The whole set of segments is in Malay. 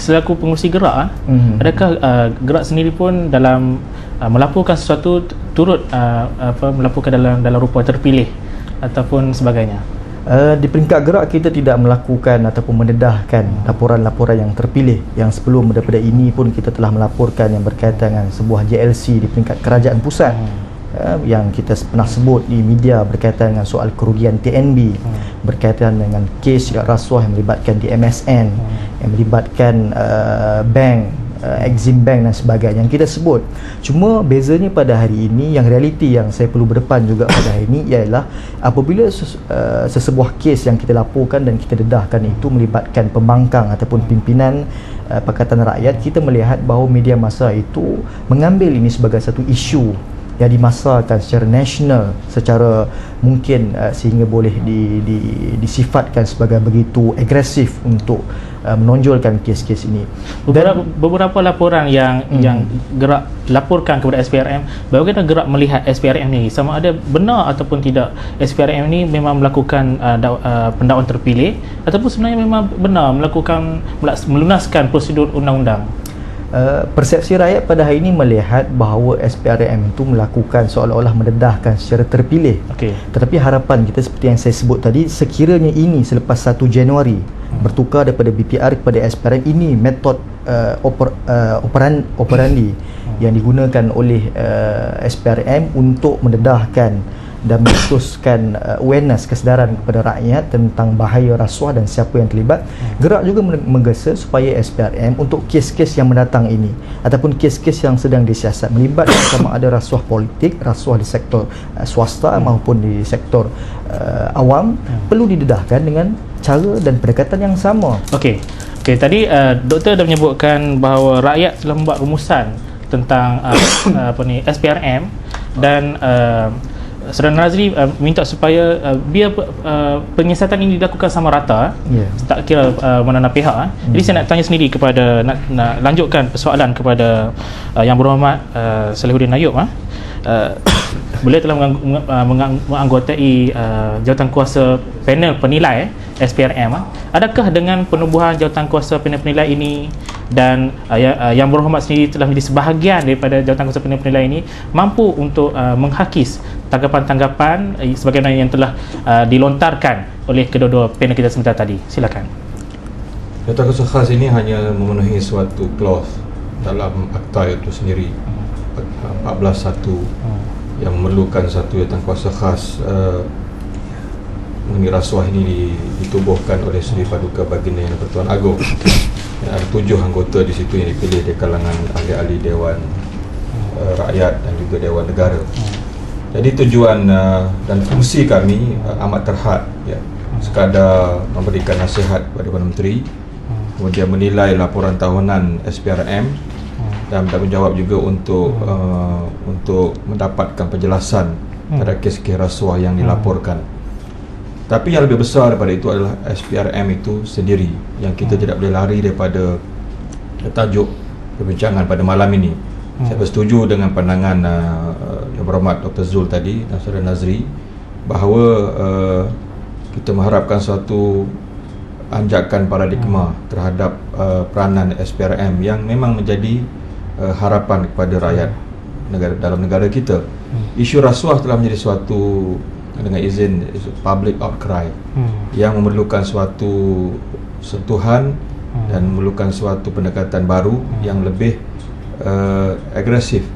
selaku pengurusi gerak, adakah gerak sendiri pun dalam melaporkan sesuatu turut melaporkan dalam rupa terpilih ataupun sebagainya? Di peringkat gerak kita tidak melakukan ataupun mendedahkan laporan-laporan yang terpilih. Yang sebelum daripada ini pun kita telah melaporkan yang berkaitan dengan sebuah JLC di peringkat kerajaan pusat, yang kita pernah sebut di media berkaitan dengan soal kerugian TNB, berkaitan dengan kes rasuah yang melibatkan di MSN, yang melibatkan bank, Exim Bank dan sebagainya yang kita sebut. Cuma bezanya pada hari ini, yang realiti yang saya perlu berdepan juga pada hari ini ialah apabila sesebuah kes yang kita laporkan dan kita dedahkan itu melibatkan pembangkang ataupun pimpinan Pakatan Rakyat, kita melihat bahawa media massa itu mengambil ini sebagai satu isu yang dimasarkan secara nasional, secara mungkin sehingga boleh disifatkan sebagai begitu agresif untuk menonjolkan kes-kes ini. Beberapa laporan yang gerak laporkan kepada SPRM, bagaimana gerak melihat SPRM ni, sama ada benar ataupun tidak SPRM ni memang melakukan pendakwaan terpilih ataupun sebenarnya memang benar melakukan melunaskan prosedur undang-undang? Persepsi rakyat pada hari ini melihat bahawa SPRM itu melakukan seolah-olah mendedahkan secara terpilih. Tetapi harapan kita seperti yang saya sebut tadi, sekiranya ini selepas 1 Januari bertukar daripada BPR kepada SPRM, ini metod operandi yang digunakan oleh SPRM untuk mendedahkan dan mengutuskan awareness, kesedaran kepada rakyat tentang bahaya rasuah dan siapa yang terlibat. Gerak juga menggesa supaya SPRM untuk kes-kes yang mendatang ini ataupun kes-kes yang sedang disiasat melibatkan sama ada rasuah politik, rasuah di sektor swasta maupun di sektor awam, perlu didedahkan dengan cara dan pendekatan yang sama. Okey, tadi doktor dah menyebutkan bahawa rakyat telah membuat rumusan tentang SPRM dan Saudara Nazri minta supaya biar penyiasatan ini dilakukan sama rata, tak kira mana-mana pihak. Jadi saya nak tanya sendiri kepada, nak lanjutkan persoalan kepada Yang Berhormat Salihuddin Ayub. Beliau telah menganggotai jawatankuasa panel penilai SPRM. Adakah dengan penubuhan jawatankuasa panel penilai ini dan Yang Berhormat sendiri telah menjadi sebahagian daripada jawatankuasa panel penilai ini mampu untuk menghakis tanggapan-tanggapan sebagaimana yang telah dilontarkan oleh kedua-dua panel kita sebentar tadi? Silakan. Jawatankuasa khas ini hanya memenuhi suatu clause dalam akta itu sendiri, 14.1, yang memerlukan satu jawatankuasa khas mengenai rasuah ini ditubuhkan oleh Seri Paduka Baginda Yang Pertuan Agong. Ada 7 anggota di situ yang dipilih dari kalangan ahli-ahli Dewan Rakyat dan juga Dewan Negara. Jadi tujuan dan fungsi kami amat terhad, sekadar memberikan nasihat kepada Perdana Menteri, kemudian menilai laporan tahunan SPRM dan menjawab juga untuk mendapatkan penjelasan pada kes-kes rasuah yang dilaporkan. Tapi yang lebih besar daripada itu adalah SPRM itu sendiri, yang kita tidak boleh lari daripada tajuk perbincangan pada malam ini. Saya bersetuju dengan pandangan Yang Berhormat Dr. Zul tadi dan Saudara Nazri bahawa kita mengharapkan suatu anjakan paradigma terhadap peranan SPRM yang memang menjadi harapan kepada rakyat dalam negara kita. Isu rasuah telah menjadi suatu, dengan izin, public outcry yang memerlukan suatu sentuhan dan memerlukan suatu pendekatan baru yang lebih agresif,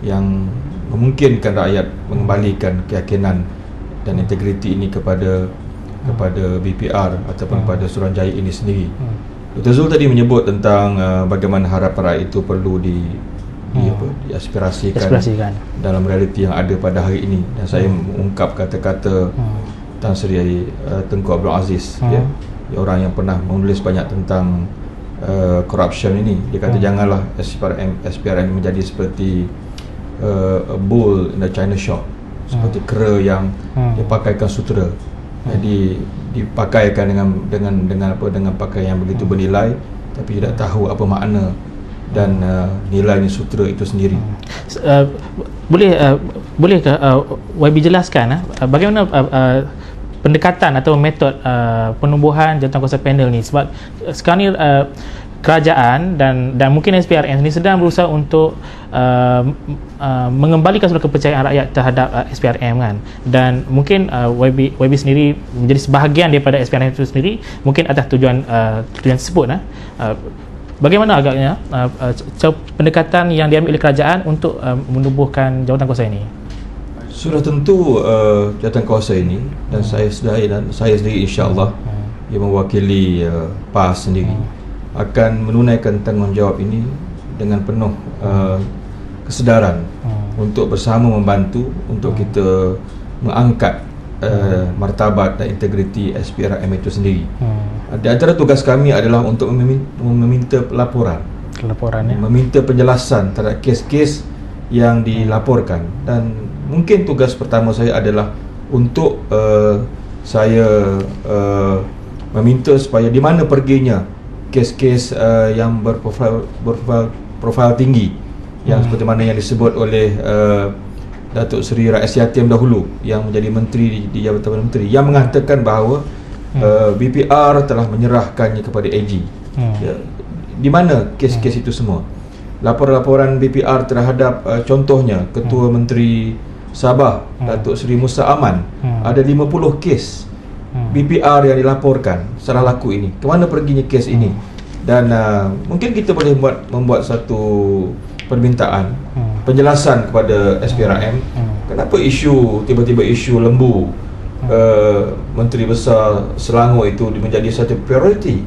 yang memungkinkan rakyat mengembalikan keyakinan dan integriti ini kepada BPR ataupun kepada Suruhanjaya ini sendiri. Dr. Zul tadi menyebut tentang bagaimana harapan rakyat itu perlu diaspirasikan dalam realiti yang ada pada hari ini, dan saya mengungkap kata-kata Tan Sri Tengku Abdul Aziz, orang yang pernah menulis banyak tentang corruption ini. Dia kata janganlah SPRM menjadi seperti a bull in the China shop, seperti kera yang dipakaikan sutera. Jadi dipakaikan dengan pakaian yang begitu bernilai, tapi tidak tahu apa makna dan nilainya sutera itu sendiri. Bolehkah YB jelaskan bagaimana pendekatan atau metod penubuhan jawatankuasa panel ni? Sebab sekarang ni kerajaan dan mungkin SPRM ini sedang berusaha untuk mengembalikan semula kepercayaan rakyat terhadap SPRM kan, dan mungkin YB sendiri menjadi sebahagian daripada SPRM itu sendiri, mungkin atas tujuan tersebut. Bagaimana agaknya pendekatan yang diambil oleh kerajaan untuk menubuhkan jawatan kuasa ini? Sudah tentu jawatan kuasa ini dan saya sendiri insya-Allah yang mewakili PAS sendiri akan menunaikan tanggungjawab ini dengan penuh kesedaran untuk bersama membantu untuk kita mengangkat martabat dan integriti SPRM itu sendiri. Di antara tugas kami adalah untuk meminta laporan, meminta penjelasan terhadap kes-kes yang dilaporkan, dan mungkin tugas pertama saya adalah untuk saya meminta supaya di mana perginya kes-kes yang berprofil tinggi yang seperti mana yang disebut oleh Datuk Seri Rais Yatim dahulu yang menjadi menteri di Jabatan Menteri, yang mengatakan bahawa BPR telah menyerahkannya kepada AG. Ya, di mana kes-kes itu semua? Laporan-laporan BPR terhadap contohnya Ketua Menteri Sabah Datuk Seri Musa Aman, ada 50 kes BPR yang dilaporkan salah laku ini. Ke mana perginya kes ini? Dan mungkin kita boleh membuat satu permintaan penjelasan kepada SPRM, kenapa tiba-tiba isu lembu Menteri Besar Selangor itu menjadi satu prioriti,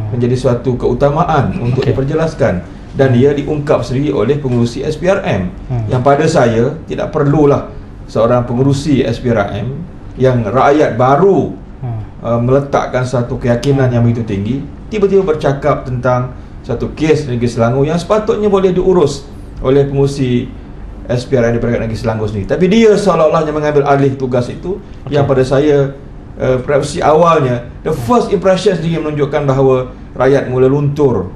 menjadi suatu keutamaan untuk diperjelaskan, dan dia diungkap sendiri oleh pengurusi SPRM. Yang pada saya tidak perlulah seorang pengurusi SPRM yang rakyat baru meletakkan satu keyakinan yang begitu tinggi tiba-tiba bercakap tentang satu kes Negeri Selangor yang sepatutnya boleh diurus oleh pengurusi SPRM daripada Negeri Selangor sendiri, tapi dia seolah-olahnya mengambil alih tugas itu. Yang pada saya preferensi awalnya, the first impression sendiri menunjukkan bahawa rakyat mula luntur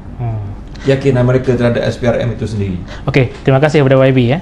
keyakinan mereka terhadap SPRM itu sendiri. Okey, terima kasih kepada YB ya.